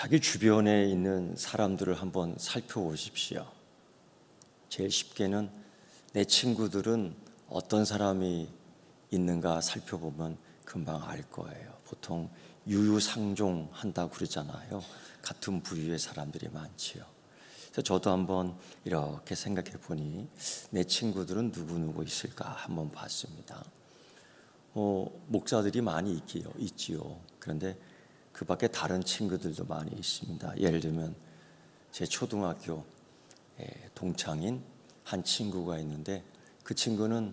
자기 주변에 있는 사람들을 한번 살펴보십시오. 제일 쉽게는 내 친구들은 어떤 사람이 있는가 살펴보면 금방 알 거예요. 보통 유유상종한다고 그러잖아요. 같은 부류의 사람들이 많지요. 그래서 저도 한번 이렇게 생각해 보니 내 친구들은 누구 있을까 한번 봤습니다. 목사들이 많이 있지요. 그런데 그 밖에 다른 친구들도 많이 있습니다. 예를 들면 제 초등학교 동창인 한 친구가 있는데 그 친구는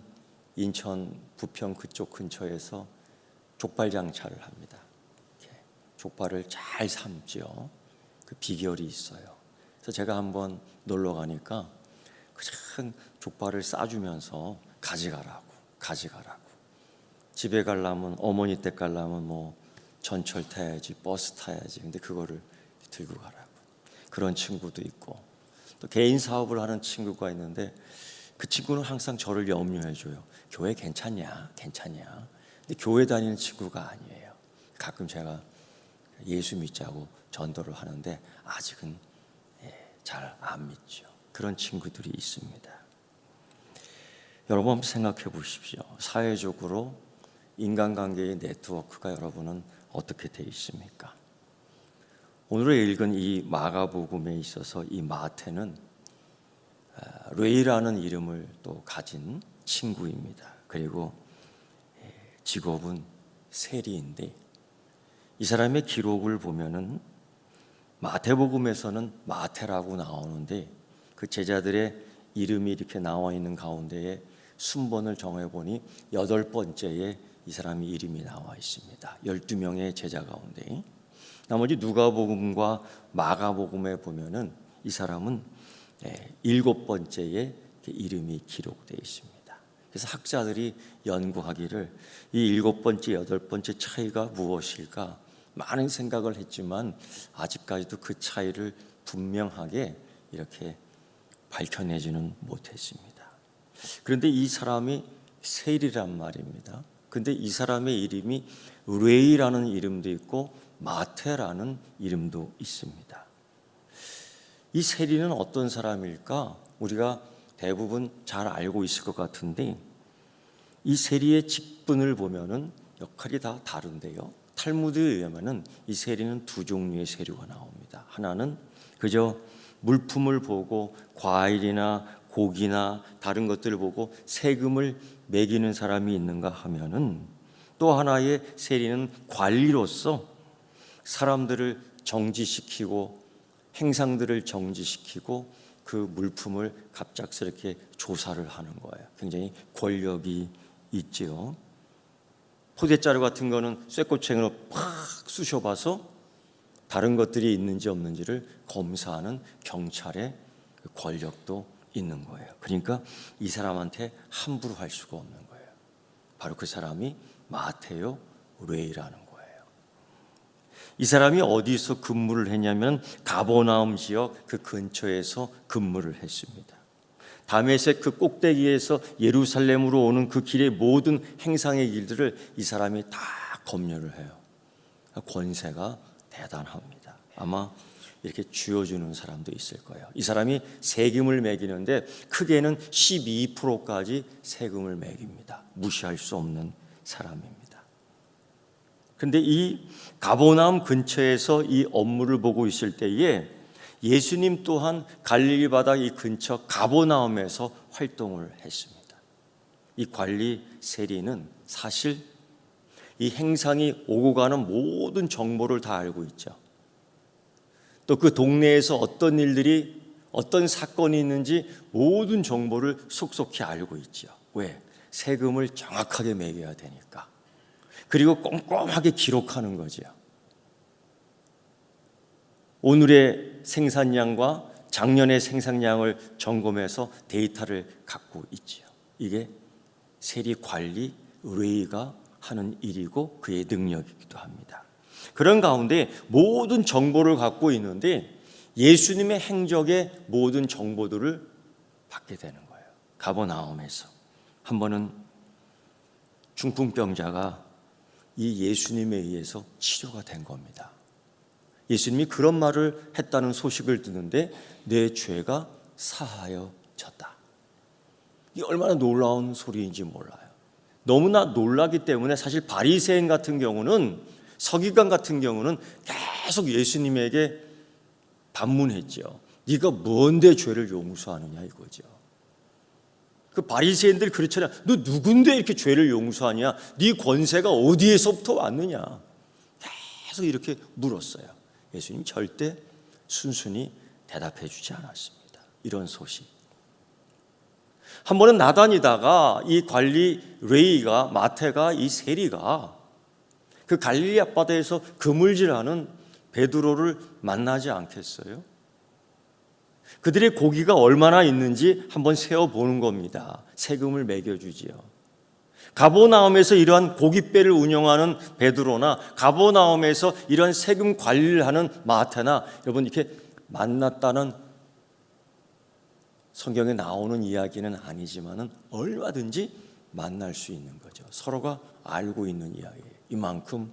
인천 부평 그쪽 근처에서 족발 장사를 합니다. 족발을 잘 삶지요. 그 비결이 있어요. 그래서 제가 한번 놀러 가니까 그냥 족발을 싸주면서 가져가라고. 집에 가려면 어머니 댁 가려면 뭐 전철 타야지, 버스 타야지. 근데 그거를 들고 가라고. 그런 친구도 있고, 또 개인 사업을 하는 친구가 있는데 그 친구는 항상 저를 염려해 줘요. 교회 괜찮냐? 근데 교회 다니는 친구가 아니에요. 가끔 제가 예수 믿자고 전도를 하는데 아직은 잘 안 믿죠. 그런 친구들이 있습니다. 여러분 한번 생각해 보십시오. 사회적으로 인간관계의 네트워크가 여러분은 어떻게 되어 있습니까? 오늘 읽은 이 마가복음에 있어서 이 마태는 레이라는 이름을 또 가진 친구입니다. 그리고 직업은 세리인데 이 사람의 기록을 보면은 마태복음에서는 마태라고 나오는데 그 제자들의 이름이 이렇게 나와 있는 가운데에 순번을 정해보니 8번째에 이 사람의 이름이 나와 있습니다. 12명의 제자 가운데 나머지 누가복음과 마가복음에 보면은 이 사람은 7번째에 이름이 기록되어 있습니다. 그래서 학자들이 연구하기를 이 7번째, 8번째 차이가 무엇일까 많은 생각을 했지만 아직까지도 그 차이를 분명하게 이렇게 밝혀내지는 못했습니다. 그런데 이 사람이 세리란 말입니다. 근데 이 사람의 이름이 레이라는 이름도 있고 마태라는 이름도 있습니다. 이 세리는 어떤 사람일까? 우리가 대부분 잘 알고 있을 것 같은데 이 세리의 직분을 보면은 역할이 다 다른데요. 탈무드에 의하면은 이 세리는 두 종류의 세리가 나옵니다. 하나는 그저 물품을 보고 과일이나 고기나 다른 것들을 보고 세금을 매기는 사람이 있는가 하면은 또 하나의 세리는 관리로서 사람들을 정지시키고 행상들을 정지시키고 그 물품을 갑작스럽게 조사를 하는 거예요. 굉장히 권력이 있지요. 포대자루 같은 거는 쇠꼬챙이로 팍 쑤셔봐서 다른 것들이 있는지 없는지를 검사하는 경찰의 권력도 있는 거예요. 그러니까 이 사람한테 함부로 할 수가 없는 거예요. 바로 그 사람이 마테오 레이라는 거예요. 이 사람이 어디서 근무를 했냐면 가버나움 지역 그 근처에서 근무를 했습니다. 다메섹 그 꼭대기에서 예루살렘으로 오는 그 길의 모든 행상의 길들을 이 사람이 다 검열을 해요. 권세가 대단합니다. 아마 이렇게 쥐어주는 사람도 있을 거예요. 이 사람이 세금을 매기는데 크게는 12%까지 세금을 매깁니다. 무시할 수 없는 사람입니다. 그런데 이 가버나움 근처에서 이 업무를 보고 있을 때에 예수님 또한 갈릴리 바다 이 근처 가버나움에서 활동을 했습니다. 이 관리 세리는 사실 이 행상이 오고 가는 모든 정보를 다 알고 있죠. 또 그 동네에서 어떤 일들이 어떤 사건이 있는지 모든 정보를 속속히 알고 있죠. 왜? 세금을 정확하게 매겨야 되니까. 그리고 꼼꼼하게 기록하는 거죠. 오늘의 생산량과 작년의 생산량을 점검해서 데이터를 갖고 있지요. 이게 세리 관리 레이가 하는 일이고 그의 능력이기도 합니다. 그런 가운데 모든 정보를 갖고 있는데 예수님의 행적의 모든 정보들을 받게 되는 거예요. 가버나움에서 한 번은 중풍병자가 이 예수님에 의해서 치료가 된 겁니다. 예수님이 그런 말을 했다는 소식을 듣는데 내 죄가 사하여졌다. 이게 얼마나 놀라운 소리인지 몰라요. 너무나 놀라기 때문에 사실 바리새인 같은 경우는, 서기관 같은 경우는 계속 예수님에게 반문했죠. 네가 뭔데 죄를 용서하느냐 이거죠. 그 바리새인들 그렇잖아요. 너 누군데 이렇게 죄를 용서하냐? 네 권세가 어디에서부터 왔느냐? 계속 이렇게 물었어요. 예수님 절대 순순히 대답해 주지 않았습니다. 이런 소식. 한 번은 나다니다가 이 관리 레이가, 마태가, 이 세리가 그 갈릴리 앞바다에서 그물질하는 베드로를 만나지 않겠어요? 그들의 고기가 얼마나 있는지 한번 세어보는 겁니다. 세금을 매겨주지요. 가버나움에서 이러한 고깃배를 운영하는 베드로나 가버나움에서 이러한 세금 관리를 하는 마태나 여러분 이렇게 만났다는 성경에 나오는 이야기는 아니지만은 얼마든지 만날 수 있는 거죠. 서로가 알고 있는 이야기예요. 이만큼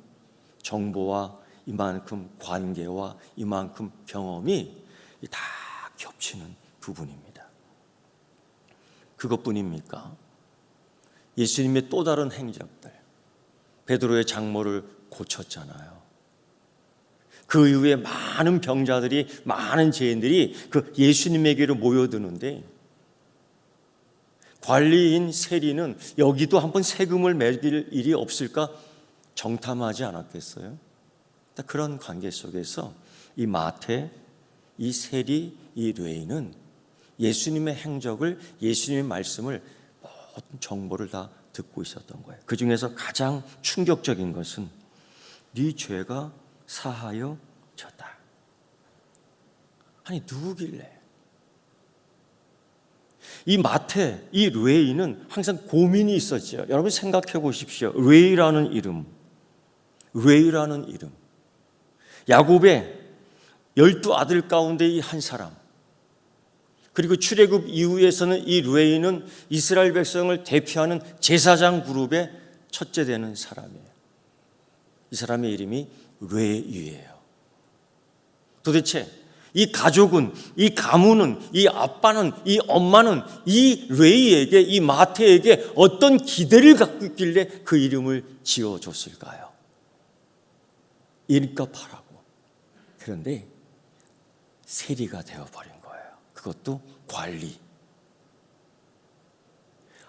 정보와 이만큼 관계와 이만큼 경험이 다 겹치는 부분입니다. 그것뿐입니까? 예수님의 또 다른 행적들, 베드로의 장모를 고쳤잖아요. 그 이후에 많은 병자들이, 많은 죄인들이 그 예수님에게로 모여드는데 관리인 세리는 여기도 한번 세금을 매길 일이 없을까 정탐하지 않았겠어요? 그런 관계 속에서 이 마태, 이 세리, 이 레위는 예수님의 행적을, 예수님의 말씀을 모든 정보를 다 듣고 있었던 거예요. 그 중에서 가장 충격적인 것은 네 죄가 사하여졌다. 아니 누구길래? 이 마태, 이 레위는 항상 고민이 있었죠. 여러분 생각해 보십시오. 레위라는 이름, 야곱의 12아들 가운데 이 한 사람, 그리고 출애굽 이후에서는 이 레위는 이스라엘 백성을 대표하는 제사장 그룹의 첫째 되는 사람이에요. 이 사람의 이름이 레위예요. 도대체 이 가족은, 이 가문은, 이 아빠는, 이 엄마는 이 레위에게, 이 마태에게 어떤 기대를 갖고 있길래 그 이름을 지어줬을까요? 일값 하라고. 그런데 세리가 되어버린 거예요. 그것도 관리.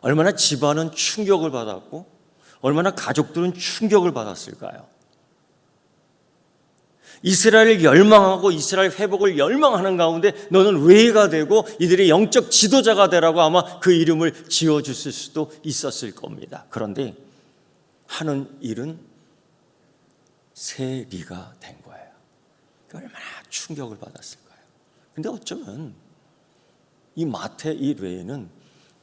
얼마나 집안은 충격을 받았고 얼마나 가족들은 충격을 받았을까요? 이스라엘을 열망하고 이스라엘 회복을 열망하는 가운데 너는 레위가 되고 이들의 영적 지도자가 되라고 아마 그 이름을 지어줬을 수도 있었을 겁니다. 그런데 하는 일은 세리가 된 거예요. 얼마나 충격을 받았을까요? 근데 어쩌면 이 마태, 이 레위는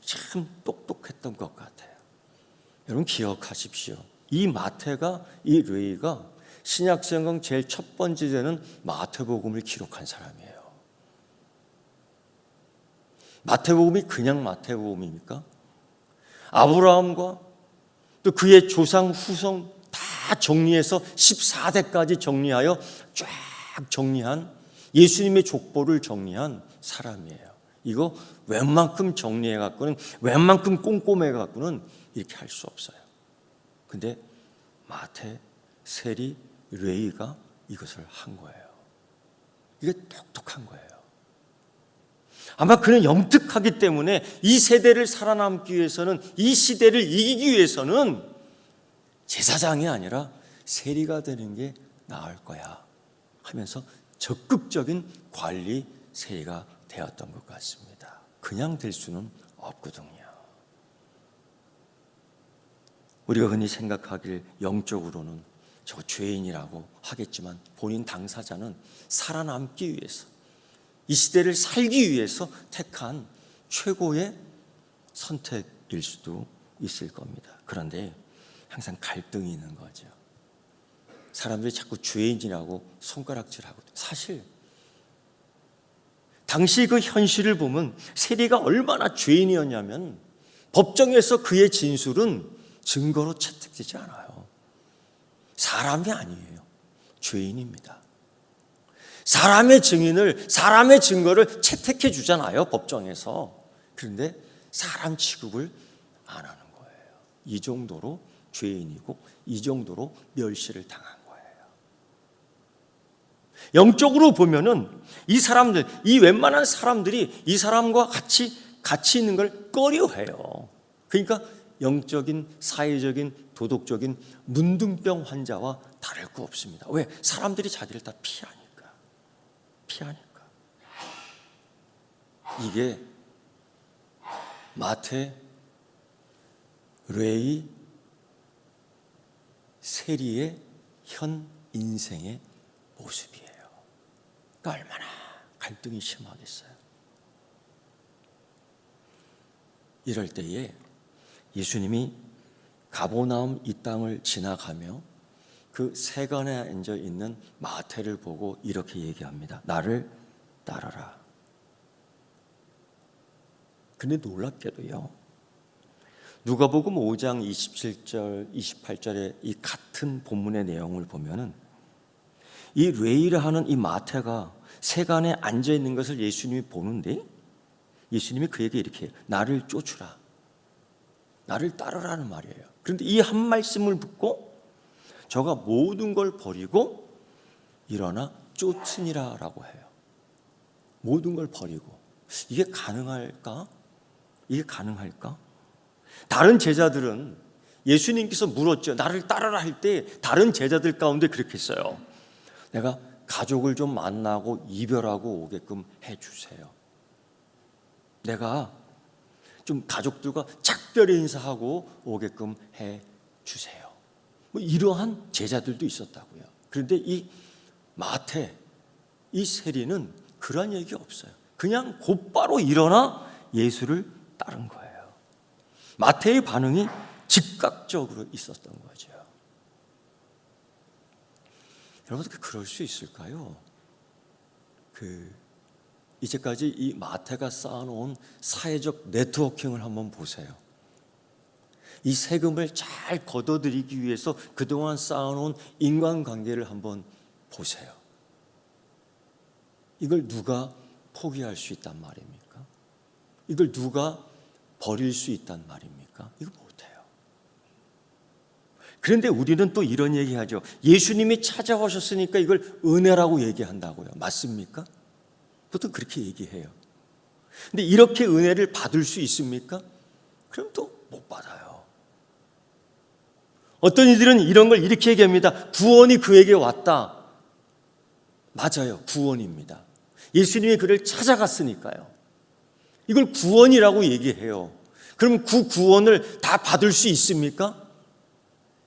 참 똑똑했던 것 같아요. 여러분 기억하십시오. 이 마태가, 이 레위가 신약성경 제일 첫 번째 되는 마태복음을 기록한 사람이에요. 마태복음이 그냥 마태복음입니까? 아브라함과 또 그의 조상 후손 다 정리해서 14대까지 정리하여 쫙 정리한, 예수님의 족보를 정리한 사람이에요. 이거 웬만큼 정리해갖고는, 웬만큼 꼼꼼해갖고는 이렇게 할 수 없어요. 근데 마태, 세리, 레위가 이것을 한 거예요. 이게 똑똑한 거예요. 아마 그는 영특하기 때문에 이 세대를 살아남기 위해서는, 이 시대를 이기기 위해서는 제사장이 아니라 세리가 되는 게 나을 거야 하면서 적극적인 관리 세리가 되었던 것 같습니다. 그냥 될 수는 없거든요. 우리가 흔히 생각하길 영적으로는 저 죄인이라고 하겠지만 본인 당사자는 살아남기 위해서, 이 시대를 살기 위해서 택한 최고의 선택일 수도 있을 겁니다. 그런데 항상 갈등이 있는 거죠. 사람들이 자꾸 죄인이라고 손가락질하거든요. 사실 당시 그 현실을 보면 세리가 얼마나 죄인이었냐면 법정에서 그의 진술은 증거로 채택되지 않아요. 사람이 아니에요. 죄인입니다. 사람의 증거를 채택해 주잖아요, 법정에서. 그런데 사람 취급을 안 하는 거예요. 이 정도로 죄인이고 이 정도로 멸시를 당한 거예요. 영적으로 보면은 이 사람들, 이 웬만한 사람들이 이 사람과 같이 있는 걸 꺼려해요. 그러니까 영적인, 사회적인, 도덕적인 문둥병 환자와 다를 거 없습니다. 왜? 사람들이 자기를 다 피하니까. 이게 마태, 레위, 세리의 현 인생의 모습이에요. 그러니까 얼마나 갈등이 심하겠어요. 이럴 때에 예수님이 가버나움 이 땅을 지나가며 그 세간에 앉아 있는 마태를 보고 이렇게 얘기합니다. 나를 따라라. 근데 놀랍게도요, 누가복음 5장 27절, 28절의 이 같은 본문의 내용을 보면은 이 레위를 하는 이 마태가 세간에 앉아 있는 것을 예수님이 보는데 예수님이 그에게 이렇게 해요. 나를 쫓으라. 나를 따르라는 말이에요. 그런데 이 한 말씀을 듣고 저가 모든 걸 버리고 일어나 쫓으니라라고 해요. 모든 걸 버리고. 이게 가능할까? 다른 제자들은 예수님께서 물었죠. 나를 따르라 할 때 다른 제자들 가운데 그렇게 했어요. 내가 가족을 좀 만나고 이별하고 오게끔 해주세요. 내가 좀 가족들과 작별 인사하고 오게끔 해주세요. 뭐 이러한 제자들도 있었다고요. 그런데 이 마태, 이 세리는 그런 얘기 없어요. 그냥 곧바로 일어나 예수를 따른 거예요. 마태의 반응이 즉각적으로 있었던 거죠. 여러분, 어떻게 그럴 수 있을까요? 이제까지 이 마태가 쌓아놓은 사회적 네트워킹을 한번 보세요. 이 세금을 잘 걷어들이기 위해서 그동안 쌓아놓은 인간관계를 한번 보세요. 이걸 누가 포기할 수 있단 말입니까? 이걸 누가 버릴 수 있단 말입니까? 이거 못해요. 그런데 우리는 또 이런 얘기하죠. 예수님이 찾아오셨으니까 이걸 은혜라고 얘기한다고요. 맞습니까? 보통 그렇게 얘기해요. 근데 이렇게 은혜를 받을 수 있습니까? 그럼 또 못 받아요. 어떤 이들은 이런 걸 이렇게 얘기합니다. 구원이 그에게 왔다. 맞아요. 구원입니다. 예수님이 그를 찾아갔으니까요. 이걸 구원이라고 얘기해요. 그럼 그 구원을 다 받을 수 있습니까?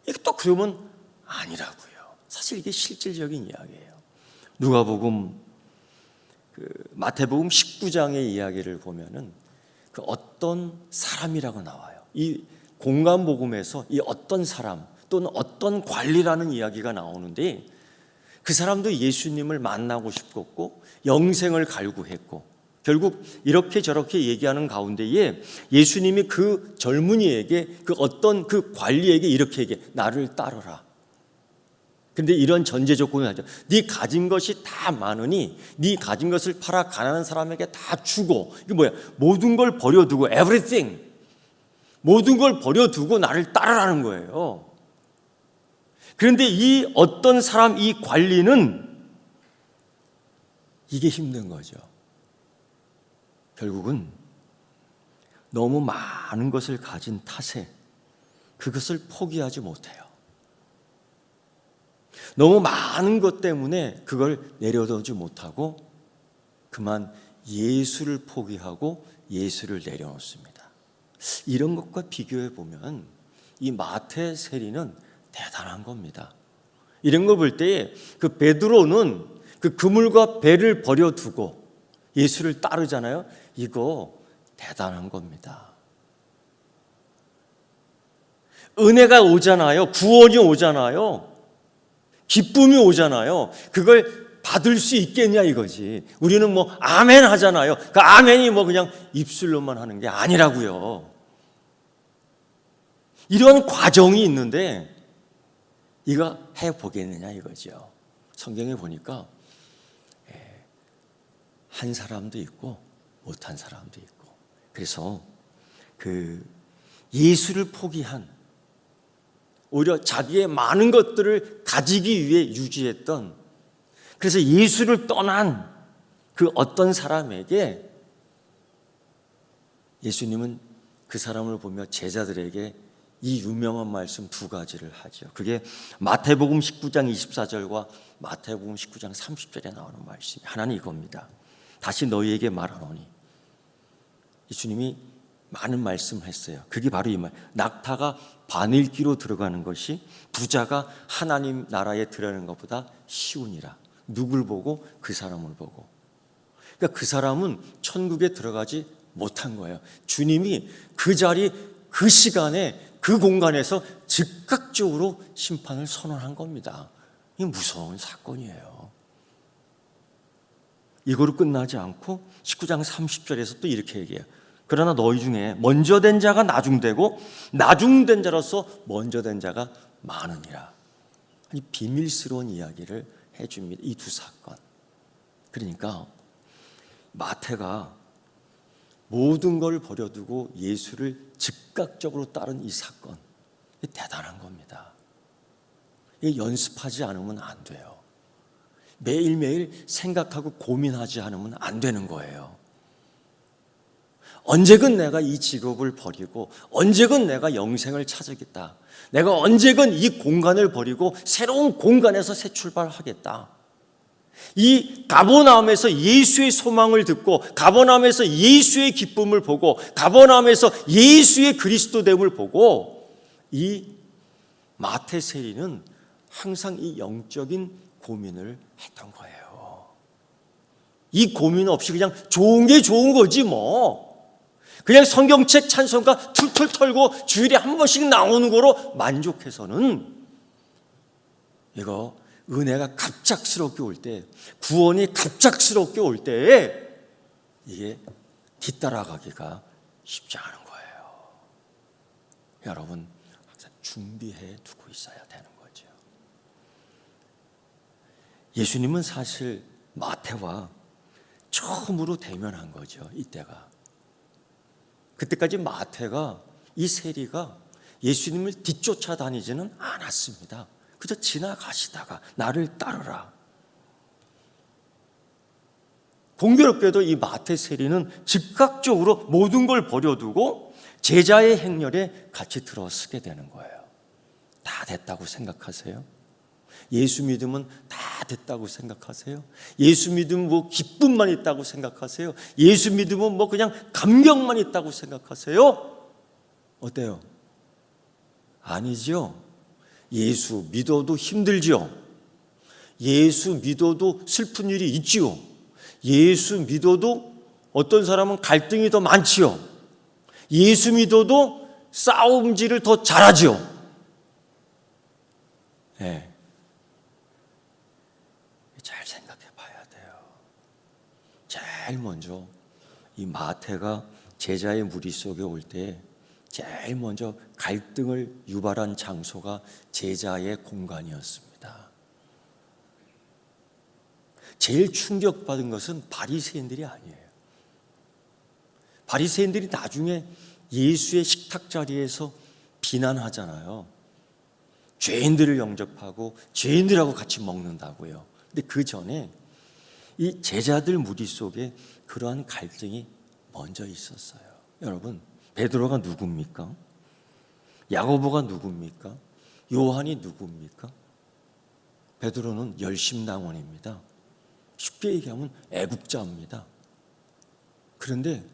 이게 또 그러면 아니라고요. 사실 이게 실질적인 이야기예요. 누가복음, 마태복음 19장의 이야기를 보면은 그 어떤 사람이라고 나와요. 이 공간복음에서 이 어떤 사람 또는 어떤 관리라는 이야기가 나오는데 그 사람도 예수님을 만나고 싶었고 영생을 갈구했고 결국 이렇게 저렇게 얘기하는 가운데에 예수님이 그 젊은이에게 그 어떤 그 관리에게 이렇게 얘기해. 나를 따르라. 근데 이런 전제 조건을 하죠. 네 가진 것이 다 많으니 네 가진 것을 팔아 가난한 사람에게 다 주고, 이게 뭐야? 모든 걸 버려두고, everything, 모든 걸 버려두고 나를 따르라는 거예요. 그런데 이 어떤 사람, 이 관리는 이게 힘든 거죠. 결국은 너무 많은 것을 가진 탓에 그것을 포기하지 못해요. 너무 많은 것 때문에 그걸 내려놓지 못하고 그만 예수를 포기하고 예수를 내려놓습니다. 이런 것과 비교해 보면 이 마태 세리는 대단한 겁니다. 이런 걸 볼 때 그 베드로는 그 그물과 배를 버려두고 예수를 따르잖아요. 이거 대단한 겁니다. 은혜가 오잖아요. 구원이 오잖아요. 기쁨이 오잖아요. 그걸 받을 수 있겠냐 이거지. 우리는 뭐 아멘 하잖아요. 그 아멘이 뭐 그냥 입술로만 하는 게 아니라고요. 이런 과정이 있는데 이거 해보겠느냐 이거죠. 성경에 보니까 한 사람도 있고 못한 사람도 있고. 그래서 예수를 포기한, 오히려 자기의 많은 것들을 가지기 위해 유지했던, 그래서 예수를 떠난 그 어떤 사람에게 예수님은 그 사람을 보며 제자들에게 이 유명한 말씀 두 가지를 하죠. 그게 마태복음 19장 24절과 마태복음 19장 30절에 나오는 말씀이 하나는 이겁니다. 다시 너희에게 말하노니. 예수님이 많은 말씀을 했어요. 그게 바로 이 말. 낙타가 바늘기로 들어가는 것이 부자가 하나님 나라에 들어가는 것보다 쉬우니라. 누굴 보고? 그 사람을 보고. 그러니까 그 사람은 천국에 들어가지 못한 거예요. 주님이 그 자리, 그 시간에, 그 공간에서 즉각적으로 심판을 선언한 겁니다. 이게 무서운 사건이에요. 이거로 끝나지 않고 19장 30절에서 또 이렇게 얘기해요. 그러나 너희 중에 먼저 된 자가 나중되고 나중된 자로서 먼저 된 자가 많으니라. 아니, 비밀스러운 이야기를 해줍니다. 이 두 사건. 그러니까 마태가 모든 걸 버려두고 예수를 즉각적으로 따른 이 사건, 대단한 겁니다. 이게 연습하지 않으면 안 돼요. 매일매일 생각하고 고민하지 않으면 안 되는 거예요. 언제건 내가 이 직업을 버리고 언제건 내가 영생을 찾으겠다. 내가 언제건 이 공간을 버리고 새로운 공간에서 새 출발하겠다. 이 가버나움에서 예수의 소망을 듣고 가버나움에서 예수의 기쁨을 보고 가버나움에서 예수의 그리스도됨을 보고 이 마태 세리는 항상 이 영적인 고민을 했던 거예요. 이 고민 없이 그냥 좋은 게 좋은 거지 뭐. 그냥 성경책 찬송가 툴툴 털고 주일에 한 번씩 나오는 거로 만족해서는, 이거 은혜가 갑작스럽게 올 때, 구원이 갑작스럽게 올 때에 이게 뒤따라가기가 쉽지 않은 거예요. 여러분 항상 준비해 두고 있어야 되는 거죠. 예수님은 사실 마태와 처음으로 대면한 거죠. 이때가. 그때까지 마태가, 이 세리가 예수님을 뒤쫓아 다니지는 않았습니다. 그저 지나가시다가 나를 따르라. 공교롭게도 이 마태 세리는 즉각적으로 모든 걸 버려두고 제자의 행렬에 같이 들어서게 되는 거예요. 다 됐다고 생각하세요? 예수 믿으면 다 됐다고 생각하세요? 예수 믿으면 뭐 기쁨만 있다고 생각하세요? 예수 믿으면 뭐 그냥 감격만 있다고 생각하세요? 어때요? 아니죠. 예수 믿어도 힘들지요. 예수 믿어도 슬픈 일이 있지요. 예수 믿어도 어떤 사람은 갈등이 더 많지요. 예수 믿어도 싸움질을 더 잘하지요. 네. 잘 생각해 봐야 돼요. 제일 먼저 이 마태가 제자의 무리 속에 올 때 제일 먼저 갈등을 유발한 장소가 제자의 공간이었습니다. 제일 충격받은 것은 바리새인들이 아니에요. 바리새인들이 나중에 예수의 식탁 자리에서 비난하잖아요. 죄인들을 영접하고 죄인들하고 같이 먹는다고요. 근데 그 전에 이 제자들 무리 속에 그러한 갈등이 먼저 있었어요. 여러분, 베드로가 누굽니까? 야고보가 누굽니까? 요한이 누굽니까? 베드로는 열심당원입니다. 쉽게 얘기하면 애국자입니다. 그런데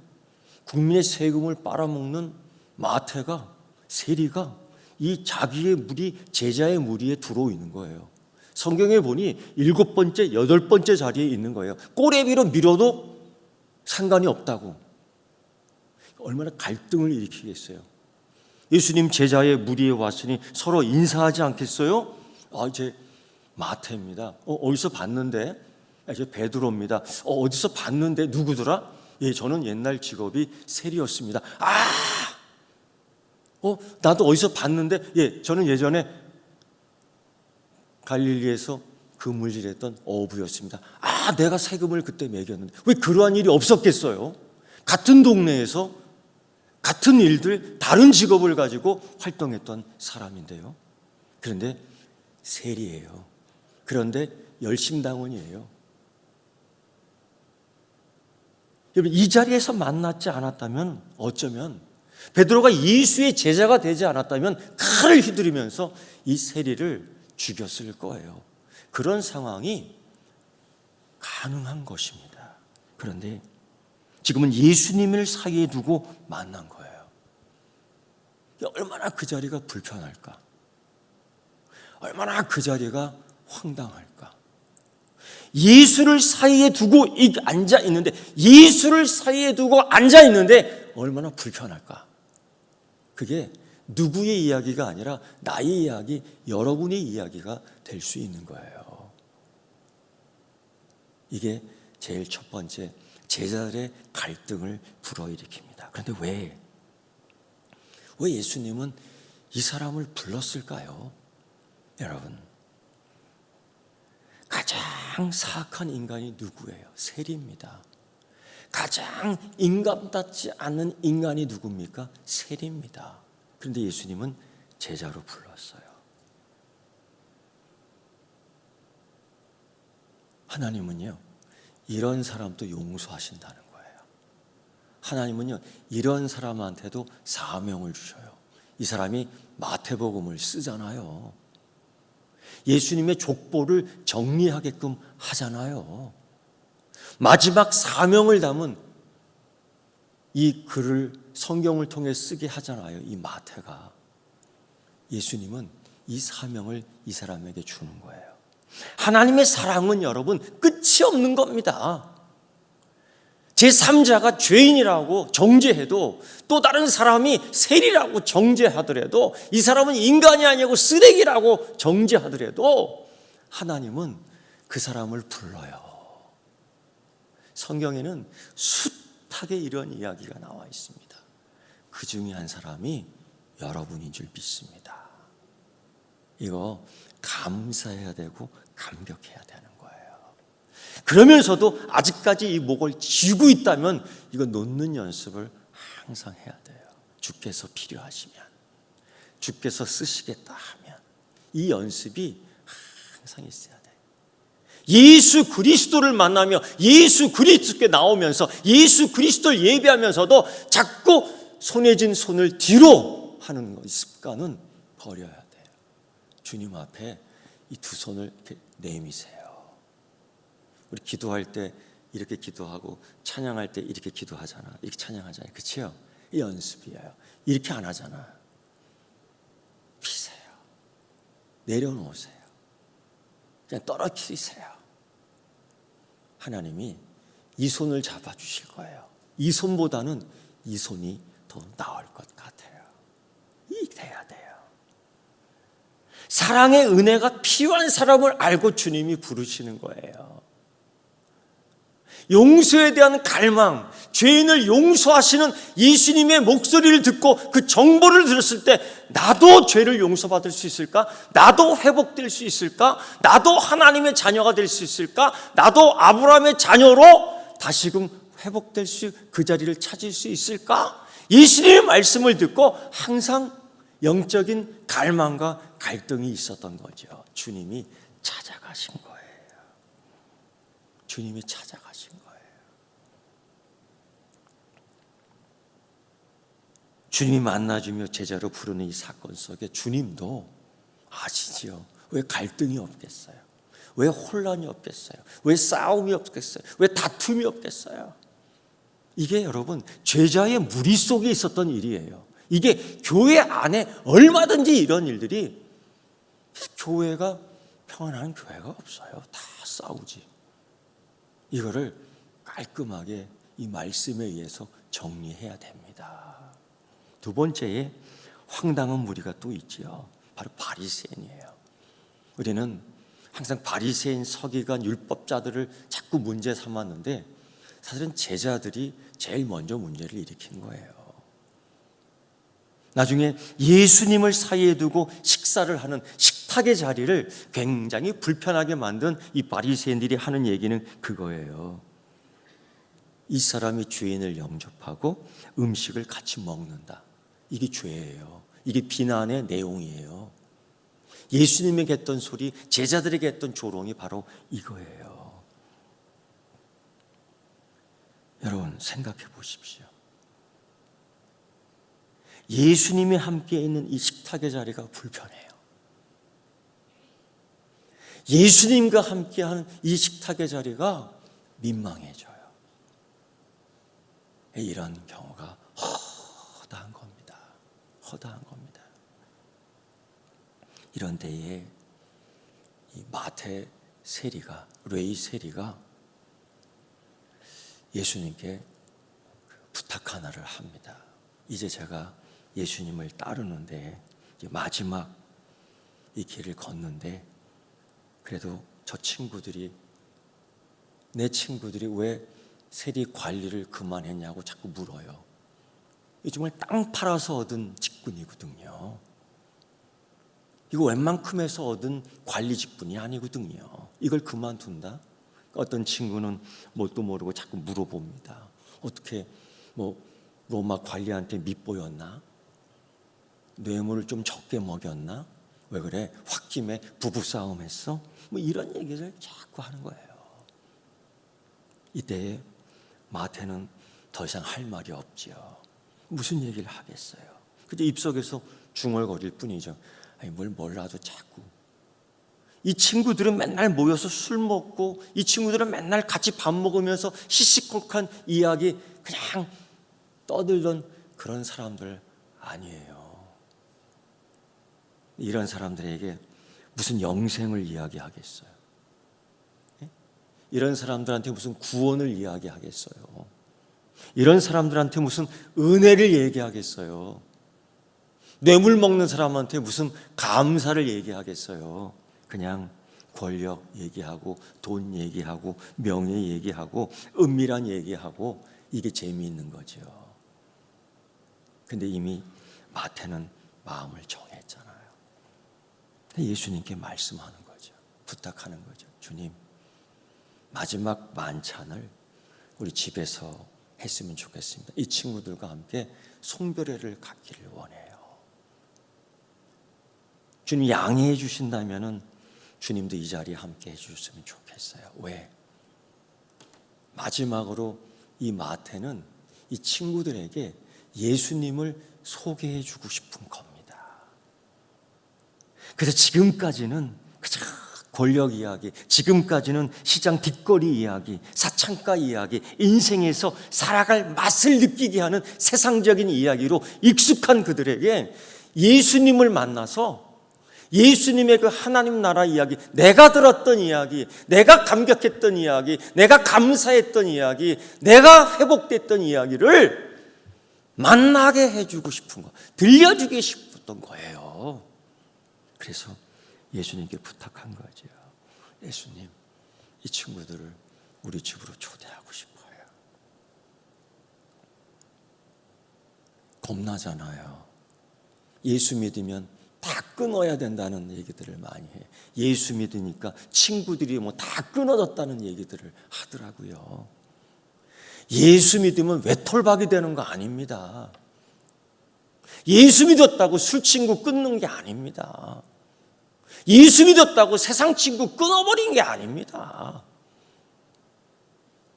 국민의 세금을 빨아먹는 마태가, 세리가 이 자기의 무리, 제자의 무리에 들어오는 거예요. 성경에 보니 7번째, 8번째 자리에 있는 거예요. 꼬레비로 밀어도 상관이 없다고. 얼마나 갈등을 일으키겠어요. 예수님 제자의 무리에 왔으니 서로 인사하지 않겠어요? 제 마태입니다. 어디서 봤는데? 저 베드로입니다. 어디서 봤는데? 누구더라? 저는 옛날 직업이 세리였습니다. 나도 어디서 봤는데? 저는 예전에 갈릴리에서 그 물질했던 어부였습니다. 내가 세금을 그때 매겼는데 왜 그러한 일이 없었겠어요? 같은 동네에서 같은 일들, 다른 직업을 가지고 활동했던 사람인데요. 그런데 세리예요. 그런데 열심당원이에요. 여러분, 이 자리에서 만났지 않았다면 어쩌면 베드로가 예수의 제자가 되지 않았다면 칼을 휘두르면서 이 세리를 죽였을 거예요. 그런 상황이 가능한 것입니다. 그런데 지금은 예수님을 사이에 두고 만난 거예요. 얼마나 그 자리가 불편할까? 얼마나 그 자리가 황당할까? 예수를 사이에 두고 앉아 있는데, 예수를 사이에 두고 앉아 있는데 얼마나 불편할까? 그게 누구의 이야기가 아니라 나의 이야기, 여러분의 이야기가 될 수 있는 거예요. 이게 제일 첫 번째, 제자들의 갈등을 불어일으킵니다. 그런데 왜 예수님은 이 사람을 불렀을까요? 여러분, 가장 사악한 인간이 누구예요? 세리입니다. 가장 인간답지 않는 인간이 누굽니까? 세리입니다. 그런데 예수님은 제자로 불렀어요. 하나님은요, 이런 사람도 용서하신다는 거예요. 하나님은요, 이런 사람한테도 사명을 주셔요. 이 사람이 마태복음을 쓰잖아요. 예수님의 족보를 정리하게끔 하잖아요. 마지막 사명을 담은 이 글을 성경을 통해 쓰게 하잖아요. 이 마태가. 예수님은 이 사명을 이 사람에게 주는 거예요. 하나님의 사랑은 여러분 끝이 없는 겁니다. 제3자가 죄인이라고 정죄해도, 또 다른 사람이 세리라고 정죄하더라도, 이 사람은 인간이 아니고 쓰레기라고 정죄하더라도 하나님은 그 사람을 불러요. 성경에는 숱하게 이런 이야기가 나와 있습니다. 그 중에 한 사람이 여러분인 줄 믿습니다. 이거 감사해야 되고 감격해야 되는 거예요. 그러면서도 아직까지 이 목을 쥐고 있다면 이거 놓는 연습을 항상 해야 돼요. 주께서 필요하시면, 주께서 쓰시겠다 하면 이 연습이 항상 있어야 돼요. 예수 그리스도를 만나며 예수 그리스도께 나오면서 예수 그리스도를 예배하면서도 자꾸 손에 쥔 손을 뒤로 하는 습관은 버려야 돼요. 주님 앞에 이 두 손을 이렇게 내미세요. 우리 기도할 때 이렇게 기도하고 찬양할 때 이렇게 기도하잖아. 이렇게 찬양하잖아요. 그치요? 이 연습이에요. 이렇게 안 하잖아. 피세요. 내려놓으세요. 그냥 떨어뜨리세요. 하나님이 이 손을 잡아주실 거예요. 이 손보다는 이 손이 더 나을 것 같아요. 이 돼야 돼요. 사랑의 은혜가 필요한 사람을 알고 주님이 부르시는 거예요. 용서에 대한 갈망, 죄인을 용서하시는 예수님의 목소리를 듣고 그 정보를 들었을 때 나도 죄를 용서받을 수 있을까? 나도 회복될 수 있을까? 나도 하나님의 자녀가 될 수 있을까? 나도 아브라함의 자녀로 다시금 회복될 수, 그 자리를 찾을 수 있을까? 예수님의 말씀을 듣고 항상 영적인 갈망과 갈등이 있었던 거죠. 주님이 찾아가신 거예요. 주님이 찾아가신 거예요. 주님이 만나주며 제자로 부르는 이 사건 속에 주님도 아시지요. 왜 갈등이 없겠어요? 왜 혼란이 없겠어요? 왜 싸움이 없겠어요? 왜 다툼이 없겠어요? 이게 여러분 제자의 무리 속에 있었던 일이에요. 이게 교회 안에 얼마든지 이런 일들이, 교회가 평안한 교회가 없어요. 다 싸우지. 이거를 깔끔하게 이 말씀에 의해서 정리해야 됩니다. 두 번째에 황당한 무리가 또 있지요. 바로 바리새인이에요. 우리는 항상 바리새인, 서기관, 율법자들을 자꾸 문제 삼았는데 사실은 제자들이 제일 먼저 문제를 일으킨 거예요. 나중에 예수님을 사이에 두고 식사를 하는 식탁 식탁의 자리를 굉장히 불편하게 만든 이 바리새인들이 하는 얘기는 그거예요. 이 사람이 주인을 영접하고 음식을 같이 먹는다. 이게 죄예요. 이게 비난의 내용이에요. 예수님에게 했던 소리, 제자들에게 했던 조롱이 바로 이거예요. 여러분 생각해 보십시오. 예수님이 함께 있는 이 식탁의 자리가 불편해요. 예수님과 함께하는 이 식탁의 자리가 민망해져요. 이런 경우가 허다한 겁니다. 허다한 겁니다. 이런 때에 이 마태 세리가, 레위 세리가 예수님께 부탁 하나를 합니다. 이제 제가 예수님을 따르는데 이제 마지막 이 길을 걷는데 그래도 내 친구들이 왜 세리 관리를 그만했냐고 자꾸 물어요. 이 정말 땅 팔아서 얻은 직분이거든요. 이거 웬만큼에서 얻은 관리 직분이 아니거든요. 이걸 그만둔다? 어떤 친구는 뭣도 모르고 자꾸 물어봅니다. 어떻게 로마 관리한테 밉보였나? 뇌물을 좀 적게 먹였나? 왜 그래? 홧김에 부부싸움 했어? 이런 얘기를 자꾸 하는 거예요. 이때에 마태는 더 이상 할 말이 없지요. 무슨 얘기를 하겠어요? 그저 입속에서 중얼거릴 뿐이죠. 아니 뭘 몰라도 자꾸. 이 친구들은 맨날 모여서 술 먹고 이 친구들은 맨날 같이 밥 먹으면서 시시콜콜한 이야기 그냥 떠들던 그런 사람들 아니에요. 이런 사람들에게 무슨 영생을 이야기하겠어요? 이런 사람들한테 무슨 구원을 이야기하겠어요? 이런 사람들한테 무슨 은혜를 얘기하겠어요? 뇌물 먹는 사람한테 무슨 감사를 얘기하겠어요? 그냥 권력 얘기하고 돈 얘기하고 명예 얘기하고 은밀한 얘기하고 이게 재미있는 거죠. 근데 이미 마태는 마음을 정했잖아요. 예수님께 말씀하는 거죠. 부탁하는 거죠. 주님, 마지막 만찬을 우리 집에서 했으면 좋겠습니다. 이 친구들과 함께 송별회를 갖기를 원해요. 주님 양해해 주신다면은 주님도 이 자리에 함께 해주셨으면 좋겠어요. 왜? 마지막으로 이 마태는 이 친구들에게 예수님을 소개해 주고 싶은 겁니다. 그래서 지금까지는 그저 권력 이야기, 지금까지는 시장 뒷거리 이야기, 사창가 이야기, 인생에서 살아갈 맛을 느끼게 하는 세상적인 이야기로 익숙한 그들에게 예수님을 만나서 예수님의 그 하나님 나라 이야기, 내가 들었던 이야기, 내가 감격했던 이야기, 내가 감사했던 이야기, 내가 회복됐던 이야기를 만나게 해주고 싶은 거, 들려주고 싶었던 거예요. 그래서 예수님께 부탁한 거죠. 예수님, 이 친구들을 우리 집으로 초대하고 싶어요. 겁나잖아요. 예수 믿으면 다 끊어야 된다는 얘기들을 많이 해요. 예수 믿으니까 친구들이 다 끊어졌다는 얘기들을 하더라고요. 예수 믿으면 외톨박이 되는 거 아닙니다. 예수 믿었다고 술 친구 끊는 게 아닙니다. 예수 믿었다고 세상 친구 끊어버린 게 아닙니다.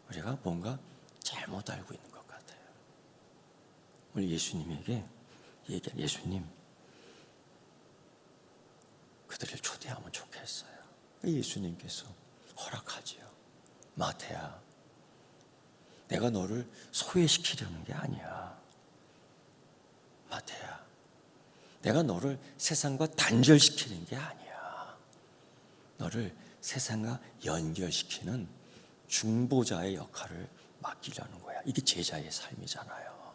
우리가 뭔가 잘못 알고 있는 것 같아요. 우리 예수님에게 얘기한 예수님, 그들을 초대하면 좋겠어요. 예수님께서 허락하지요. 마태야, 내가 너를 소외시키려는 게 아니야. 마태야, 내가 너를 세상과 단절시키는 게 아니야. 너를 세상과 연결시키는 중보자의 역할을 맡기려는 거야. 이게 제자의 삶이잖아요.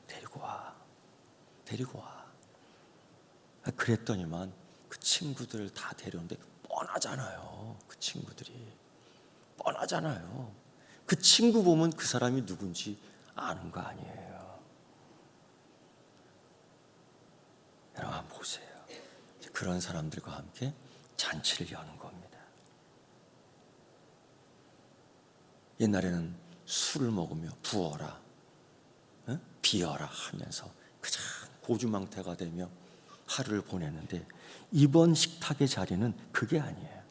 데리고 와. 그랬더니만 그 친구들을 다 데려오는데 뻔하잖아요. 그 친구들이 뻔하잖아요. 그 친구 보면 그 사람이 누군지 아는 거 아니에요. 여러분 한번 보세요. 그런 사람들과 함께 잔치를 여는 겁니다. 옛날에는 술을 먹으며 부어라, 비어라 하면서 그냥 고주망태가 되며 하루를 보냈는데, 이번 식탁의 자리는 그게 아니에요.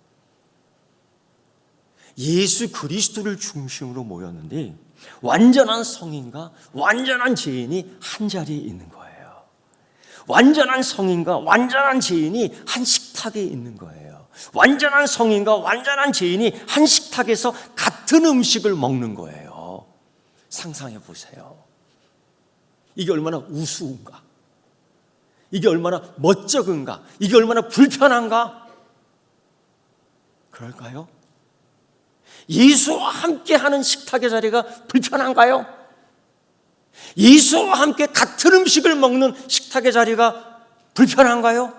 예수 그리스도를 중심으로 모였는데 완전한 성인과 완전한 죄인이 한 자리에 있는 거예요. 완전한 성인과 완전한 죄인이 한 식탁에 있는 거예요. 완전한 성인과 완전한 죄인이 한 식탁에서 같은 음식을 먹는 거예요. 상상해 보세요. 이게 얼마나 우스운가? 이게 얼마나 멋쩍은가? 이게 얼마나 불편한가? 그럴까요? 예수와 함께 하는 식탁의 자리가 불편한가요? 예수와 함께 같은 음식을 먹는 식탁의 자리가 불편한가요?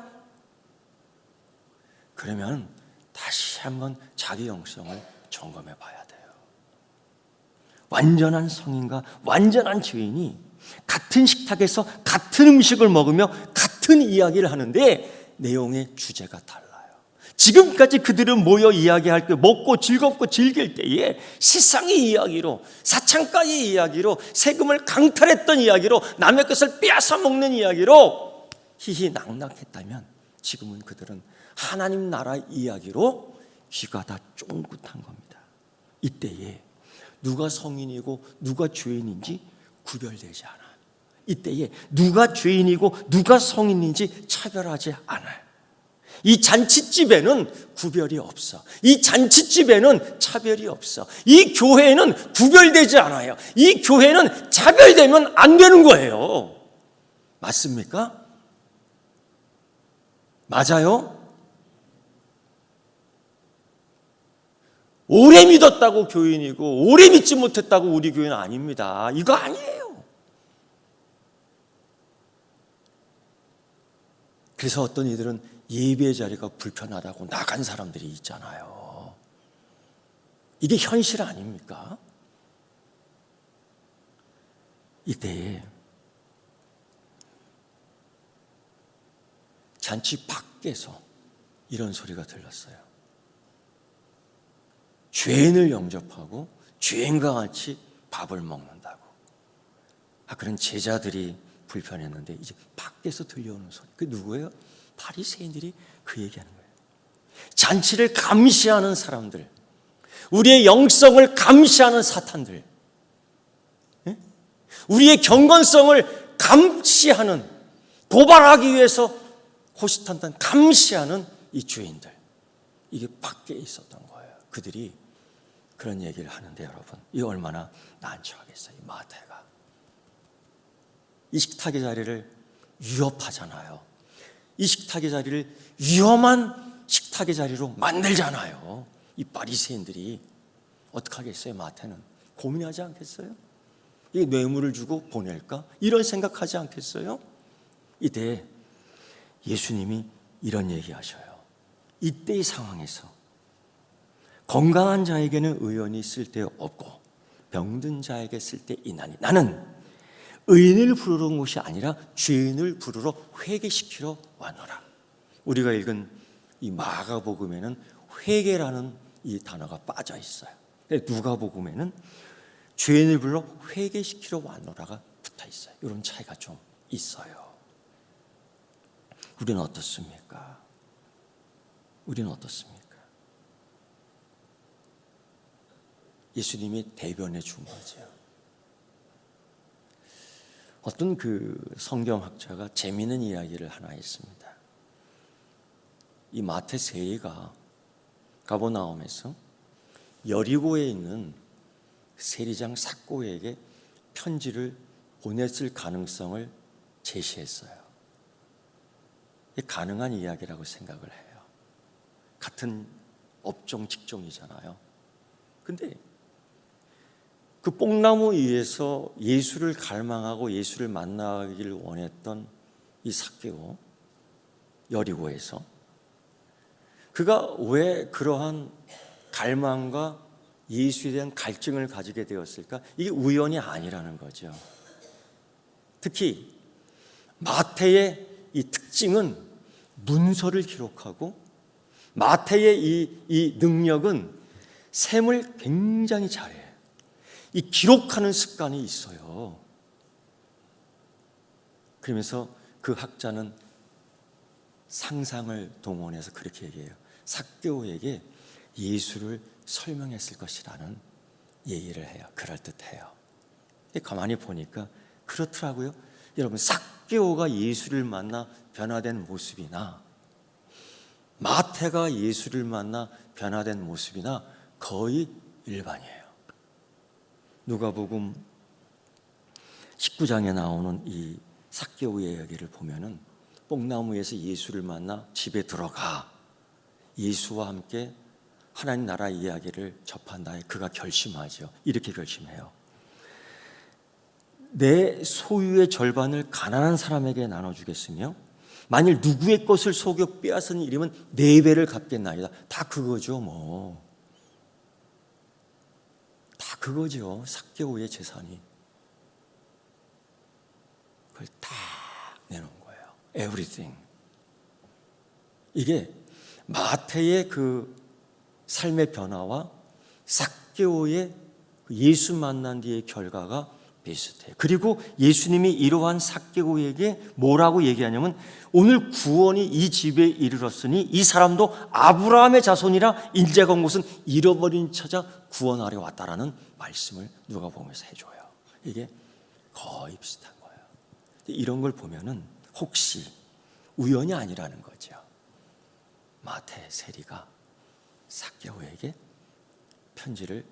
그러면 다시 한번 자기 영성을 점검해 봐야 돼요. 완전한 성인과 완전한 죄인이 같은 식탁에서 같은 음식을 먹으며 같은 이야기를 하는데 내용의 주제가 달라요. 지금까지 그들은 모여 이야기할 때, 먹고 즐겁고 즐길 때에 세상의 이야기로, 사창가의 이야기로, 세금을 강탈했던 이야기로, 남의 것을 빼앗아 먹는 이야기로 희희낙낙했다면, 지금은 그들은 하나님 나라 이야기로 귀가 다 쫑긋한 겁니다. 이때에 누가 성인이고 누가 죄인인지 구별되지 않아요. 이때에 누가 죄인이고 누가 성인인지 차별하지 않아요. 이 잔치집에는 구별이 없어. 이 잔치집에는 차별이 없어. 이 교회는 구별되지 않아요. 이 교회는 차별되면 안 되는 거예요. 맞습니까? 맞아요? 오래 믿었다고 교인이고 오래 믿지 못했다고 우리 교회는 아닙니다. 이거 아니에요. 그래서 어떤 이들은 예배 자리가 불편하다고 나간 사람들이 있잖아요. 이게 현실 아닙니까? 이때에 잔치 밖에서 이런 소리가 들렸어요. 죄인을 영접하고 죄인과 같이 밥을 먹는다고. 그런 제자들이 불편했는데 이제 밖에서 들려오는 소리. 그 누구예요? 바리새인들이 그 얘기하는 거예요. 잔치를 감시하는 사람들, 우리의 영성을 감시하는 사탄들, 우리의 경건성을 감시하는, 고발하기 위해서 호시탐탐 감시하는 이 죄인들, 이게 밖에 있었던 거예요. 그들이 그런 얘기를 하는데 여러분, 이 얼마나 난처하겠어요. 이 마태가 이 식탁의 자리를 위협하잖아요. 이 식탁의 자리를 위험한 식탁의 자리로 만들잖아요. 이 바리새인들이 어떻게 하겠어요? 마태는 고민하지 않겠어요? 이 뇌물을 주고 보낼까? 이런 생각하지 않겠어요? 이때 예수님이 이런 얘기하셔요. 이때의 상황에서 건강한 자에게는 의원이 쓸데없고 병든 자에게 쓸데있나니 나는 의인을 부르러 온 것이 아니라 죄인을 부르러 회개시키러 왔노라. 우리가 읽은 이 마가복음에는 회개라는 이 단어가 빠져 있어요. 누가복음에는 죄인을 불러 회개시키러 왔노라가 붙어 있어요. 이런 차이가 좀 있어요. 우리는 어떻습니까? 우리는 어떻습니까? 예수님이 대변해 준 거죠. 어떤 그 성경학자가 재미있는 이야기를 하나 했습니다. 이 마태 세리가 가버나움에서 여리고에 있는 세리장 삭고에게 편지를 보냈을 가능성을 제시했어요. 이게 가능한 이야기라고 생각을 해요. 같은 업종 직종이잖아요. 근데 그 뽕나무 위에서 예수를 갈망하고 예수를 만나기를 원했던 이 삭개오, 여리고에서 그가 왜 그러한 갈망과 예수에 대한 갈증을 가지게 되었을까? 이게 우연이 아니라는 거죠. 특히 마태의 이 특징은 문서를 기록하고 마태의 이 능력은 셈을 굉장히 잘해요. 이 기록하는 습관이 있어요. 그러면서 그 학자는 상상을 동원해서 그렇게 얘기해요. 삭개오에게 예수를 설명했을 것이라는 얘기를 해요. 그럴듯해요. 가만히 보니까 그렇더라고요. 여러분, 삭개오가 예수를 만나 변화된 모습이나 마태가 예수를 만나 변화된 모습이나 거의 일반이에요. 누가복음 19장에 나오는 이 삭개오의 얘기를 보면은 뽕나무에서 예수를 만나 집에 들어가 예수와 함께 하나님 나라 이야기를 접한 다음에 그가 결심하죠. 이렇게 결심해요. 내 소유의 절반을 가난한 사람에게 나눠주겠으며 만일 누구의 것을 속여 빼앗은 일이면 4배를 갚겠나이다. 다 그거죠 뭐. 다 그거죠. 삭개오의 재산이. 그걸 다 내놓은 거예요. Everything. 이게 마태의 그 삶의 변화와 삭개오의 예수 만난 뒤의 결과가 비슷해요. 그리고 예수님이 이러한 삭개오에게 뭐라고 얘기하냐면 오늘 구원이 이 집에 이르렀으니 이 사람도 아브라함의 자손이라 인자가 온 곳은 잃어버린 찾아 구원하려 왔다라는 말씀을 누가복음에서 해줘요. 이게 거의 비슷한 거예요. 이런 걸 보면은 혹시 우연이 아니라는 거죠. 마태 세리가 삭개오에게 편지를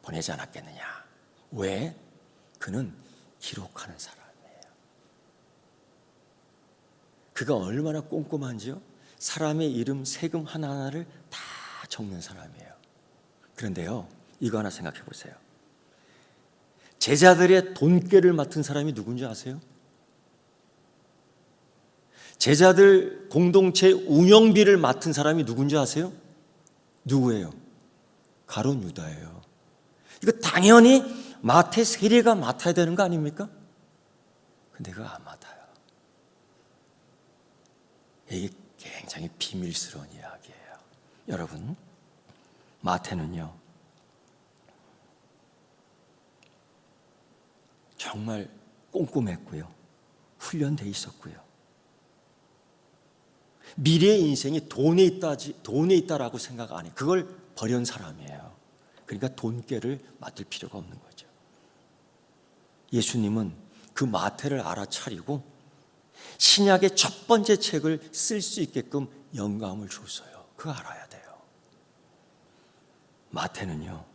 보내지 않았겠느냐. 왜? 그는 기록하는 사람이에요. 그가 얼마나 꼼꼼한지요? 사람의 이름, 세금 하나하나를 다 적는 사람이에요. 그런데요, 이거 하나 생각해 보세요. 제자들의 돈꾀를 맡은 사람이 누군지 아세요? 제자들 공동체 운영비를 맡은 사람이 누군지 아세요? 누구예요? 가룟 유다예요. 이거 당연히 마태 세리가 맡아야 되는 거 아닙니까? 근데 그거 안 맡아요. 이게 굉장히 비밀스러운 이야기예요. 여러분, 마태는요 정말 꼼꼼했고요, 훈련돼 있었고요, 미래의 인생이 돈에 있다라고 생각 안 해요. 그걸 버려온 사람이에요. 그러니까 돈꾀를 맡을 필요가 없는 거죠. 예수님은 그 마태를 알아차리고 신약의 첫 번째 책을 쓸 수 있게끔 영감을 줬어요. 그거 알아야 돼요. 마태는요,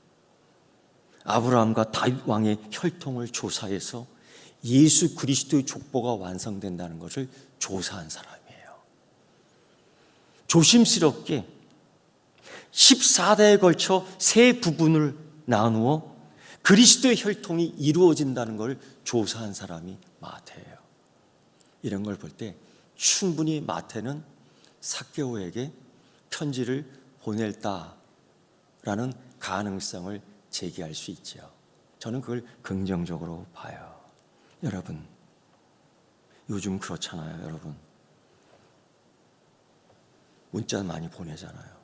아브라함과 다윗 왕의 혈통을 조사해서 예수 그리스도의 족보가 완성된다는 것을 조사한 사람이에요. 조심스럽게 14대에 걸쳐 세 부분을 나누어 그리스도의 혈통이 이루어진다는 걸 조사한 사람이 마태예요. 이런 걸 볼 때 충분히 마태는 삭개오에게 편지를 보냈다라는 가능성을 제기할 수 있죠. 저는 그걸 긍정적으로 봐요. 여러분, 요즘 그렇잖아요. 여러분, 문자 많이 보내잖아요.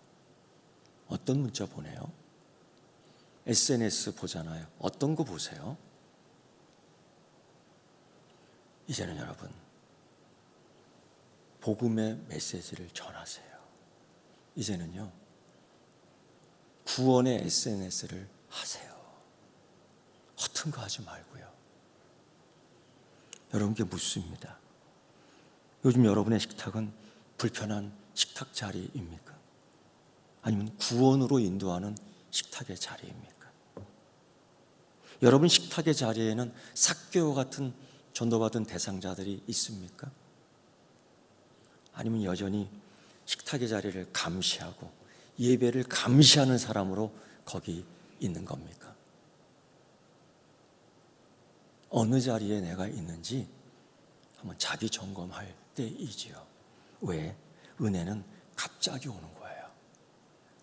어떤 문자 보내요? SNS 보잖아요. 어떤 거 보세요? 이제는 여러분, 복음의 메시지를 전하세요. 이제는요, 구원의 SNS를 하세요. 허튼 거 하지 말고요. 여러분께 묻습니다. 요즘 여러분의 식탁은 불편한 식탁 자리입니까? 아니면 구원으로 인도하는 식탁의 자리입니까? 여러분 식탁의 자리에는 삭개오 같은 전도받은 대상자들이 있습니까? 아니면 여전히 식탁의 자리를 감시하고 예배를 감시하는 사람으로 거기 있는 겁니까? 어느 자리에 내가 있는지 한번 자기 점검할 때이지요. 왜? 은혜는 갑자기 오는 거예요.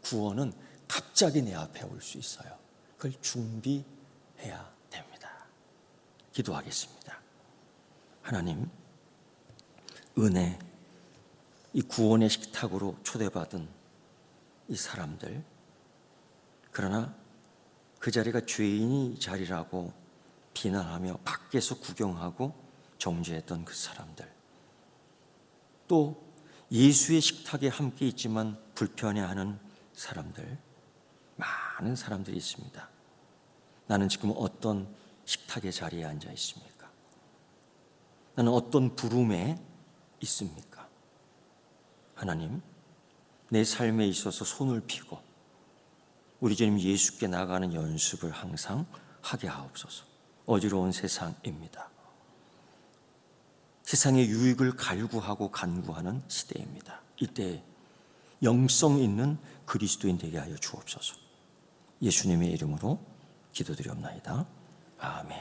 구원은 갑자기 내 앞에 올 수 있어요. 그걸 준비해야 됩니다. 기도하겠습니다. 하나님, 은혜 이 구원의 식탁으로 초대받은 이 사람들, 그러나 그 자리가 죄인이 자리라고 비난하며 밖에서 구경하고 정죄했던 그 사람들, 또 예수의 식탁에 함께 있지만 불편해하는 사람들, 많은 사람들이 있습니다. 나는 지금 어떤 식탁의 자리에 앉아 있습니까? 나는 어떤 부름에 있습니까? 하나님, 내 삶에 있어서 손을 펴고 우리 주님 예수께 나가는 연습을 항상 하게 하옵소서. 어지러운 세상입니다. 세상의 유익을 갈구하고 간구하는 시대입니다. 이때 영성 있는 그리스도인 되게 하여 주옵소서. 예수님의 이름으로 기도드리옵나이다. 아멘.